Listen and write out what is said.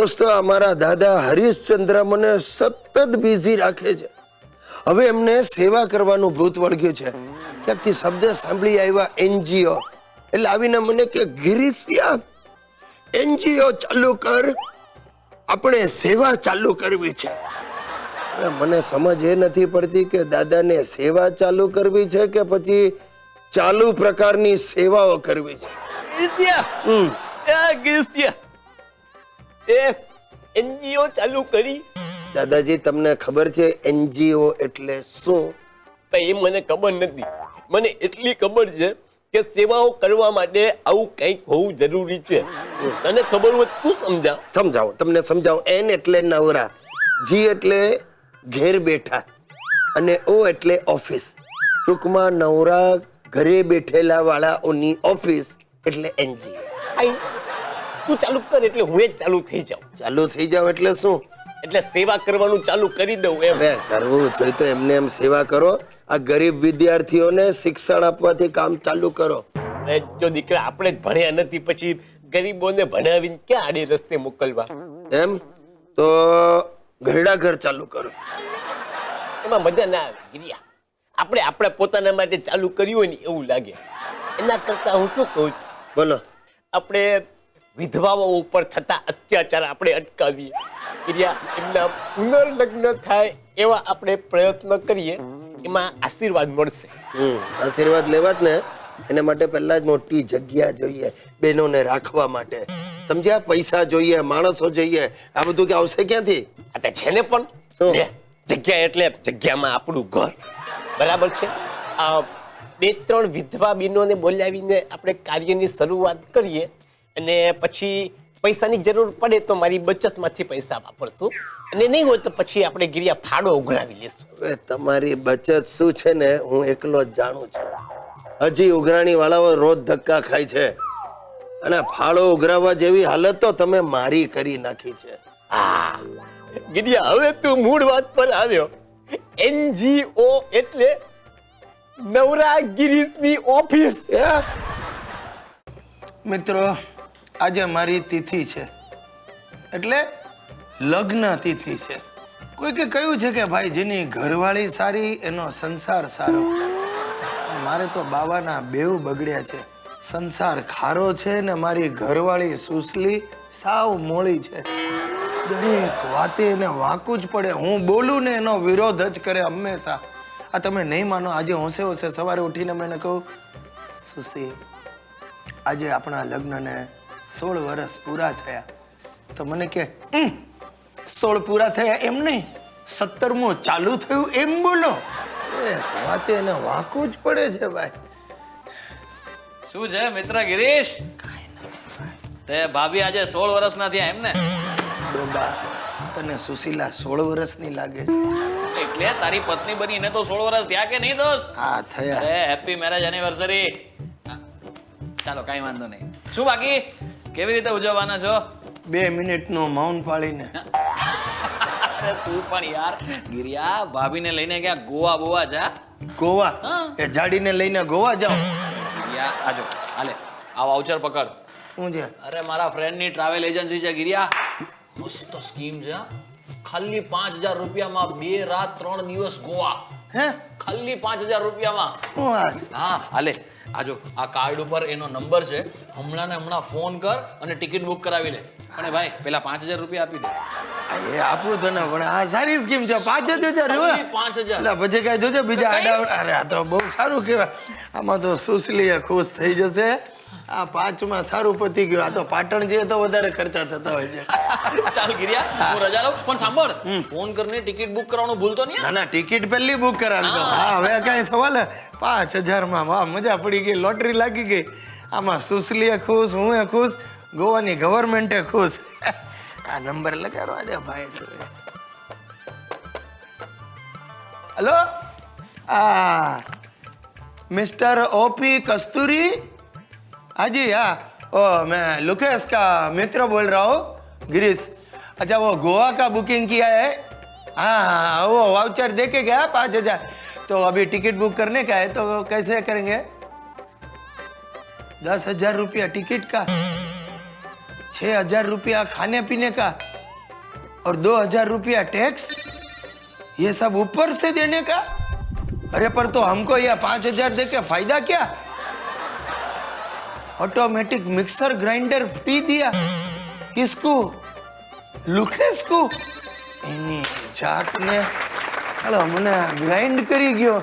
દોસ્તો, અમારા દાદા હરીશચંદ્ર મને સતત બિઝી રાખે છે. હવે એમને સેવા કરવાનું ભૂત વળગ્યું છે. ક્યાંકથી શબ્દ સાંભળી આવ્યા NGO, એટલે આવીને મને કે ગિરીશિયા NGO ચાલુ કર, આપણે સેવા ચાલુ કરવી છે. હવે મને સમજ એ નથી પડતી કે દાદાને સેવા ચાલુ કરવી છે કે પછી ચાલુ પ્રકારની સેવાઓ કરવી છે. NGO ચાલુ કરી. દાદાજી, તમને ખબર છે NGO એટલે શું? એ મને ખબર નથી. મને એટલી ખબર છે કે સેવાઓ કરવા માટે આવું કંઈક હોવું જરૂરી છે. તને ખબર હોય તું સમજાવો. તમને સમજાવો. N એટલે નવરા, G એટલે ઘેર બેઠા અને O એટલે ઓફિસ. ટૂંકમાં નવરા ઘરે બેઠેલા વાળાઓની ઓફિસ એટલે NGO. તું ચાલુ કર એટલે હું જ ચાલુ થઈ જાઉં. ચાલુ થઈ જાવ એટલે શું? એટલે સેવા કરવાનું ચાલુ કરી દઉં એમ. કરવું જોઈએ તો એમને એમ સેવા કરો. આ ગરીબ વિદ્યાર્થીઓને શિક્ષણ આપવાથી કામ ચાલુ કરો. જો દીકરા આપણે જ ભણ્યા નથી, પછી ગરીબોને ભણાવીને ક્યાં આડી રસ્તે મોકલવા? એમ તો ઘરડા ઘર ચાલુ કરો. એમાં મજા ના આવે ગિરિયા. આપણે પોતાના માટે ચાલુ કર્યું હોય ને એવું લાગે. એના કરતા હું શું કહું, બોલો. આપણે વિધવાઓ ઉપર થતા અત્યાચાર આપણે અટકાવીએ. ગિરિયા, એમના પુનર્લગ્ન થાય એવા આપણે પ્રયત્ન કરીએ, એમાં આશીર્વાદ મળશે. આશીર્વાદ લેવા જ ને, એના માટે પહેલા જ મોટી જગ્યા જોઈએ બહેનોને રાખવા માટે. સમજ્યા? પૈસા જોઈએ, માણસો જોઈએ. આ બધું કે આવશે ક્યાંથી? છે ને પણ જગ્યા એટલે જગ્યામાં આપણું ઘર. બરાબર છે. 2-3 વિધવા બહેનોને બોલાવીને આપણે કાર્યની શરૂઆત કરીએ અને પછી પૈસાની જરૂર પડે તો મારી બચતમાંથી પૈસા વાપરશું, અને નહીં હોય તો પછી આપણે ગિરિયા ફાળો ઉઘરાવી લેશું. હવે તમારી બચત શું છે ને હું એકલો જ જાણું છું. હજી ઉઘરાણી વાળાઓ રોજ ધક્કા ખાય છે, અને ફાળો ઉઘરાવવા જેવી હાલત તો તમે મારી કરી નાખી છે. ગિરિયા, હવે તું મૂળ વાત પર આવ્યો. NGO એટલે નવરા ગિરીશની ઓફિસ. મિત્રો, આજે મારી તિથિ છે, એટલે લગ્ન તિથિ છે. કોઈકે કહ્યું છે કે ભાઈ જેની ઘરવાળી સારી એનો સંસાર સારો. મારે તો બાવાના બેવ બગડ્યા છે. સંસાર ખારો છે ને મારી ઘરવાળી સુસલી સાવ મોળી છે. દરેક વાતે એને વાંકું જ પડે. હું બોલું ને એનો વિરોધ જ કરે હંમેશા. આ તમે નહીં માનો, આજે હોંશે હોંશે સવારે ઉઠીને મેં કહું, સુસી, આજે આપણા લગ્નને 16 વર્ષ પૂરા થયા. તો મને કે 16 પૂરા થયા એમ નહીં, 17મું ચાલુ થયું એમ બોલો. વાતે એને વાંકું જ પડે છે ભાઈ. શું છે મિત્ર ગિરીશ? તે ભાભી આજે 16 વર્ષના થયા એમ ને? ડોબા, તને સુશીલા 16 વર્ષની લાગે છે? એટલે તારી પત્ની બનીને તો 16 વર્ષ થયા કે નહીં દોસ્ત? હા, થયા. અરે હેપી મેરેજ એનિવર્સરી. ચાલો કાઈ વાંધો નહીં. શું બાકી કેવી રીતે ઉજવવાના છો? 2 મિનિટનું મૌન પાળીને. અરે તું પણ યાર ગિરિયા, ભાભીને લઈને ક્યાં ગોવા બોવા જા? ગોવા? એ જાડીને લઈને ગોવા જાઓ? ગિરિયા, આજો હાલે આ વાઉચર પકડ. શું છે? અરે મારા ફ્રેન્ડની ટ્રાવેલ એજન્સી છે ગિરિયા. મસ્ત સ્કીમ છે. ખાલી 5000 રૂપિયામાં 2 રાત 3 દિવસ ગોવા. હે? ખાલી 5000 રૂપિયામાં. હા હાલે આજો આ કાર્ડ ઉપર એનો નંબર છે. હમણાં ને હમણાં ફોન કર અને ટિકિટ બુક કરાવી લે. અને ભાઈ પેલા 5000 રૂપિયા આપી દે. એ આપું તને, પણ આ સારી સ્કીમ છે. 5000 ખાલી 5000. એટલે પછી કઈ જોજે બીજા આડા. અરે આ તો બહુ સારું કહેવાય. આમાં તો સુશલી ખુશ થઈ જશે. આ 5માં સારું પતી ગયું. આ તો પાટણ જઈએ તો વધારે ખર્ચા થતા હોય છે. ચાલ ગિરિયા, હું રજા લઉં, પણ સાંભળ, ફોન કરીને ટિકિટ બુક કરવાનું ભૂલતો નહીં. ના, ટિકિટ પહેલી બુક કરાવી દો. હા, હવે કઈ સવાલ? 5000માં વાહ, મજા પડી ગઈ, લોટરી લાગી ગઈ. આમાં સુશલીએ ખુશ, હું ખુશ, ગોવાની ગવર્મેન્ટે ખુશ. આ નંબર લગાડવા દે ભાઈ. હેલો, मिस्टर ओपी कस्तूरी? हाँ जी, हाँ, ओ मैं लुकेश का मित्र बोल रहा हूँ, गिरीश. अच्छा, वो गोवा का बुकिंग किया है? हाँ, वो वाउचर दे के गया 5000. तो अभी टिकट बुक करने का है, तो कैसे करेंगे? 10,000 रुपया टिकट का, 6,000 रुपया खाने पीने का. और 2000 रुपया टैक्स, ये सब ऊपर से देने का। अरे पर तो हमको यह 5000 दे के फायदा क्या? ऑटोमेटिक मिक्सर ग्राइंडर फ्री दिया किसको? लुकेश को। एनी जात ने हालो मने ग्राइंड करी गयो